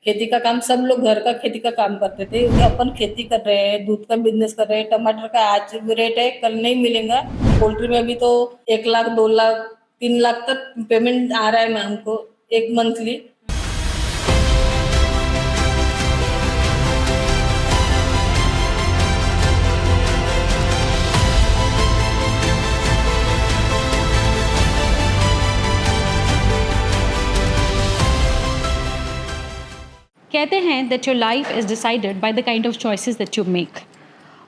खेती का काम सब लोग घर का खेती का काम करते थे। अपन खेती कर रहे हैं, दूध का बिजनेस कर रहे हैं। टमाटर का आज रेट है, कल नहीं मिलेगा। पोल्ट्री में भी तो 1 लाख, 2 लाख, 3 लाख तक पेमेंट आ रहा है मैं हमको एक मंथली। कहते हैं that your life is decided by the kind of choices that you make.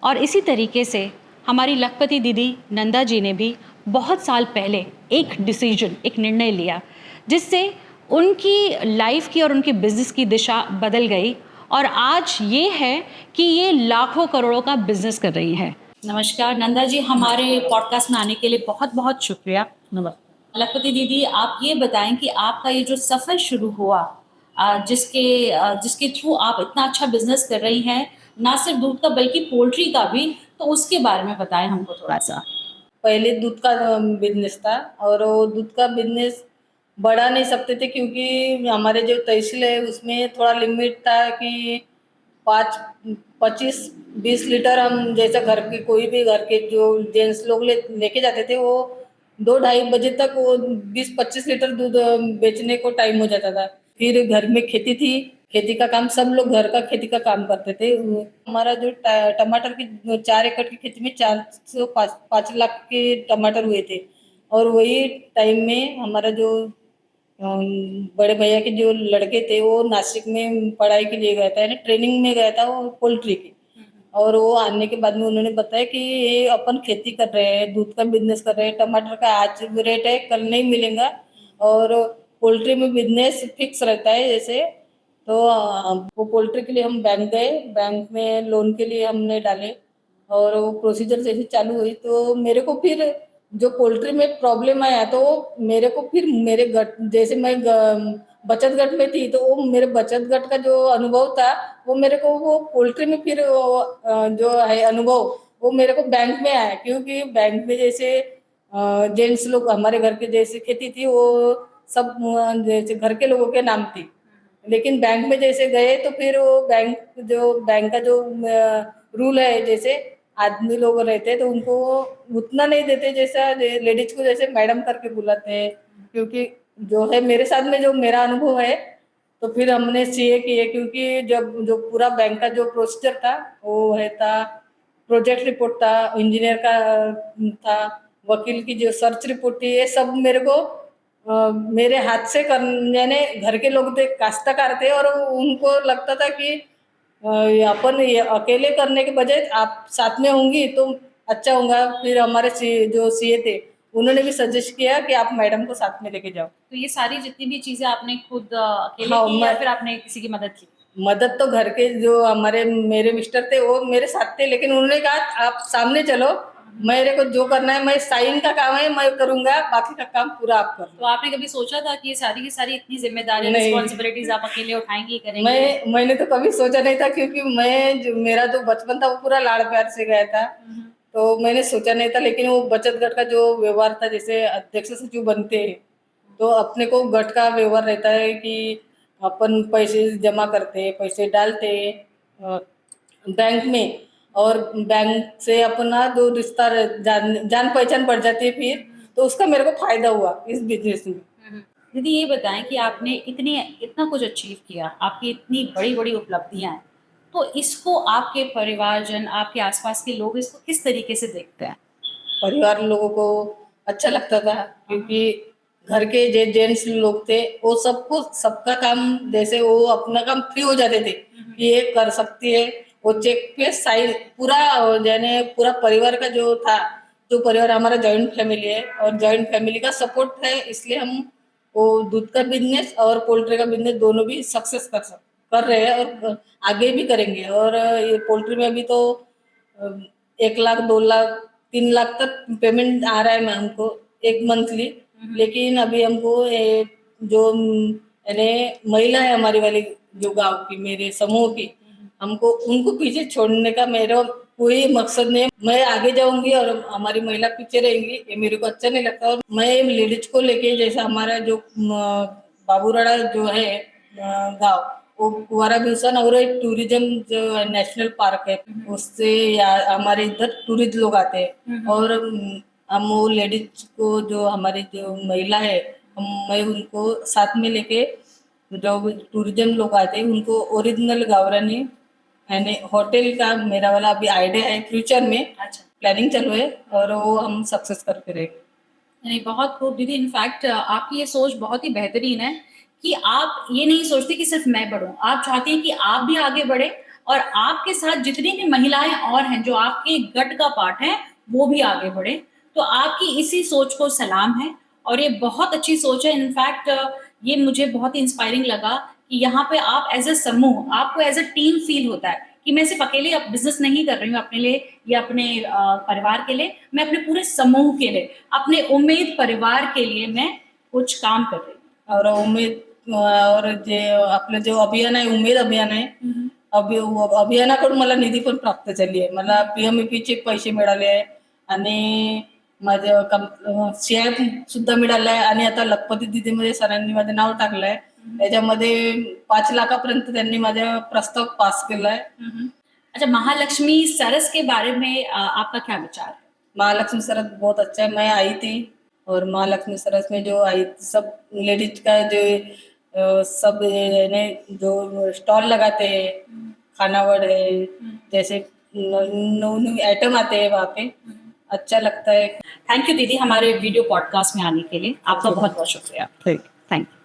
और इसी तरीके से हमारी लखपति दीदी नंदा जी ने भी बहुत साल पहले एक निर्णय लिया, जिससे उनकी लाइफ की और उनके बिजनेस की दिशा बदल गई और आज ये है कि ये लाखों करोड़ों का बिजनेस कर रही है। नमस्कार नंदा जी, हमारे पॉडकास्ट में आने के लिए बहुत बहुत शुक्रिया। लखपति दीदी, आप ये बताएं कि आपका ये जो सफ़र शुरू हुआ, जिसके थ्रू आप इतना अच्छा बिजनेस कर रही हैं, ना सिर्फ दूध का बल्कि पोल्ट्री का भी, तो उसके बारे में बताएं हमको थोड़ा सा। पहले दूध का बिजनेस था और वो दूध का बिजनेस बढ़ा नहीं सकते थे क्योंकि हमारे जो तहसील है उसमें थोड़ा लिमिट था कि 5, 25, 20 लीटर हम जैसा घर के कोई भी घर के जो जेंट्स लोग लेके जाते थे वो 2-2:30 बजे तक वो 20-25 लीटर दूध बेचने को टाइम हो जाता था। फिर घर में खेती थी, खेती का काम सब लोग घर का खेती का काम करते थे। हमारा जो टमाटर की 4 एकड़ की खेती में 4 से 5 लाख के टमाटर हुए थे। और वही टाइम में हमारा जो बड़े भैया के जो लड़के थे वो नासिक में पढ़ाई के लिए गया था, यानी ट्रेनिंग में गया था वो पोल्ट्री की। और वो आने के बाद में उन्होंने बताया कि ये अपन खेती कर रहे हैं, दूध का बिजनेस कर रहे हैं। टमाटर का आज रेट है, कल नहीं मिलेगा। और पोल्ट्री में बिजनेस फिक्स रहता है जैसे। तो वो पोल्ट्री के लिए हम बैंक गए, बैंक में लोन के लिए हमने डाले और वो प्रोसीजर जैसे चालू हुई तो मेरे को फिर जो पोल्ट्री में प्रॉब्लम आया तो मेरे को फिर मेरे गट जैसे मैं बचत गट में थी तो वो मेरे बचत गट का जो अनुभव था वो मेरे को वो पोल्ट्री में फिर जो है अनुभव वो मेरे को बैंक में आया, क्योंकि बैंक में जैसे जेंट्स लोग हमारे घर के जैसे खेती थी वो सब जैसे घर के लोगों के नाम थी। लेकिन बैंक में जैसे गए तो फिर वो बैंक का जो रूल है, जैसे आदमी लोग रहते हैं तो उनको उतना नहीं देते जैसा लेडीज को जैसे मैडम करके बुलाते हैं। क्योंकि जो है मेरे साथ में जो मेरा अनुभव है तो फिर हमने सीए किए, क्योंकि जब जो पूरा बैंक का जो प्रोसीजर था वो है था, प्रोजेक्ट रिपोर्ट था, इंजीनियर का था, वकील की जो सर्च रिपोर्ट थी, ये सब मेरे को मेरे हाथ से करने ने घर के लोग थे, काश्तकार थे और उनको लगता था कि अपन ये अकेले करने के बजाय आप साथ में होंगी तो अच्छा होगा। फिर हमारे जो सीए थे उन्होंने भी सजेस्ट किया कि आप मैडम को साथ में लेके जाओ। तो ये सारी जितनी भी चीजें आपने खुद अकेले हाँ, की या फिर आपने किसी की मदद की? मदद तो घर के जो हमारे मेरे मिस्टर थे वो मेरे साथ थे, लेकिन उन्होंने कहा आप सामने चलो, मेरे को जो करना है, मैं साइन का काम है मैं करूंगा, बाकी का काम पूरा आप कर लो। तो आपने कभी सोचा था कि ये सारी की सारी इतनी जिम्मेदारी नहीं, रिस्पॉन्सिबिलिटीज आप अकेले उठाएंगी करेंगी? मैंने तो कभी सोचा नहीं था, क्योंकि मेरा जो बचपन था वो पूरा लाड़ प्यार से गया था। तो मैंने सोचा नहीं था, लेकिन वो बचत गट का जो व्यवहार था, जैसे अध्यक्ष सचिव बनते हैं तो अपने को गट का व्यवहार रहता है कि अपन पैसे जमा करते हैं, पैसे डालते हैं बैंक में, और बैंक से अपना जो रिश्ता जान पहचान बढ़ जाती है फिर, तो उसका मेरे को फायदा हुआ इस बिजनेस में। दीदी ये बताएं कि आपने इतना कुछ अचीव किया, आपकी इतनी बड़ी बड़ी उपलब्धियां हैं, तो इसको आपके परिवारजन, आपके आसपास के लोग इसको किस तरीके से देखते हैं? परिवार लोगों को अच्छा लगता था, क्योंकि घर के जो जेंट्स लोग थे वो सबको सबका काम जैसे वो अपना काम फ्री हो जाते थे कि ये कर सकती है। वो चेक पे साइन पूरा यानी पूरा परिवार का जो था, जो परिवार हमारा जॉइंट फैमिली है और जॉइंट फैमिली का सपोर्ट है, इसलिए हम वो दूध का बिजनेस और पोल्ट्री का बिजनेस दोनों भी सक्सेस कर रहे हैं और आगे भी करेंगे। और ये पोल्ट्री में अभी तो 1 लाख, 2 लाख, 3 लाख तक पेमेंट आ रहा है मैं हमको एक मंथली। लेकिन अभी हमको जो यानी महिला है हमारी वाली जो गांव की मेरे समूह की, हमको उनको पीछे छोड़ने का मेरा कोई मकसद नहीं है। मैं आगे जाऊंगी और हमारी महिला पीछे रहेंगी, ये मेरे को अच्छा नहीं लगता। और मैं लेडीज को लेके, जैसे हमारा जो बाबूराड़ा जो है गांव, वो कुंवारा भीवसन और एक टूरिज्म जो नेशनल पार्क है उससे हमारे इधर टूरिस्ट लोग आते हैं और हम वो लेडीज को जो हमारी जो महिला है मैं उनको साथ में लेके जो टूरिज्म लोग आते हैं उनको ओरिजिनल गावरानी यानी होटल का मेरा वाला अभी आइडिया है फ्यूचर में अच्छा प्लानिंग चालू है और वो हम सक्सेस करके रहेंगे। नहीं बहुत खूब दीदी। इनफैक्ट आपकी ये सोच बहुत ही बेहतरीन है कि आप ये नहीं सोचते कि सिर्फ मैं बढ़ूं, आप चाहती हैं कि आप भी आगे बढ़े और आपके साथ जितनी भी महिलाएं और हैं जो आपके गट का पार्ट है वो भी आगे बढ़े। तो आपकी इसी सोच को सलाम है और ये बहुत अच्छी सोच है। इनफैक्ट ये मुझे बहुत ही इंस्पायरिंग लगा कि यहाँ पे आप एज अ समूह, आपको एज अ टीम फील होता है कि मैं सिर्फ अकेले अब बिजनेस नहीं कर रही हूँ अपने लिए या अपने परिवार के लिए, मैं अपने पूरे समूह के लिए, अपने उम्मीद परिवार के लिए मैं कुछ काम कर रही हूँ। और उमेद और जे आपलं जो अभियान आहे उमेद अभियान आहे अभियानाकडून मला निधी पण प्राप्त झाली आहे मला PMEP चे पैसे मिळाले आहे आणि माझं शेअर सुद्धा मिळालं आहे आणि आता लखपती दीदीमध्ये सरांनी माझं नाव टाकलंय त्याच्यामध्ये 5 लाखापर्यंत त्यांनी माझा प्रस्ताव पास केलाय। अच्छा, महालक्ष्मी सरस के बारे में आपका क्या विचार है? महालक्ष्मी सरस बहुत अच्छा है, मैं आई थी और महालक्ष्मी सरस में जो आई सब लेडीज का जो सब ने जो स्टॉल लगाते हैं खानावड़ है जैसे नई आइटम आते हैं वहाँ पे अच्छा लगता है। थैंक यू दीदी हमारे वीडियो पॉडकास्ट में आने के लिए, आपका बहुत बहुत शुक्रिया। ठीक। Thank you.